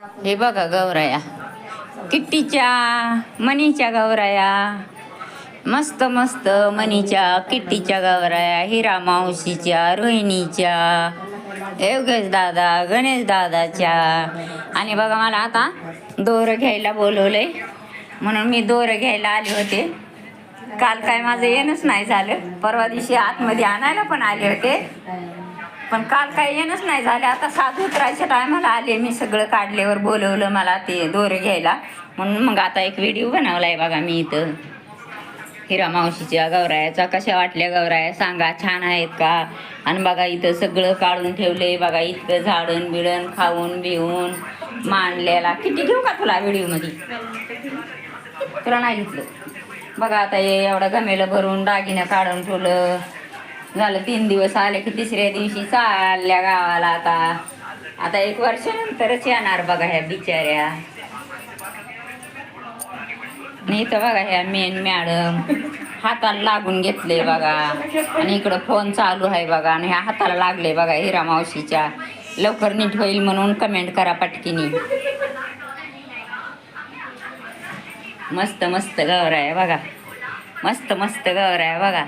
हे बघा गौराया, किट्टीच्या मनीच्या गौराया, मस्त मस्त मनीच्या किट्टीच्या गौराया, हिरा मावशीच्या, रोहिणीच्या, योगेश दादा, गणेश दादाच्या. आणि बघा मला आता दोरं घ्यायला बोलवलंय म्हणून मी दोरं घ्यायला आले होते. काल काय माझं येणंच नाही झालं. परवा दिवशी आतमध्ये आणायला पण आले होते, पण काल काही येणंच नाही झालं. आता साधू उतरायच्या टायमाला आले, मी सगळं काढल्यावर बोलवलं मला ते दोरं घ्यायला, म्हणून मग आता एक व्हिडिओ बनवला आहे बघा मी इथं. हिरा मावशीच्या गौरायाचा कशा वाटल्या गौराया सांगा, छान आहेत का? आणि बघा इथं सगळं काढून ठेवलंय बघा, इतकं झाडण बिडण खाऊन बिऊन मांडलेला. किती घेऊ का तुला व्हिडिओमध्ये? तुला नाही घेतलं. बघा आता एवढा गमेलं भरून दागिनं काढून ठेवलं. झालं 3 दिवस आले की तिसऱ्या दिवशी चालल्या गावाला. आता 1 वर्षानंतरच येणार बघा ह्या बिचाऱ्या. नाही तर बघा ह्या मेन मॅडम हाताला लागून घेतले बघा, आणि इकडं फोन चालू आहे बघा, आणि ह्या हाताला लागले बघा हिरा मावशीच्या. लवकर नीट होईल म्हणून कमेंट करा पटकीनी. मस्त मस्त गौराया बघा, मस्त मस्त गौराया बघा.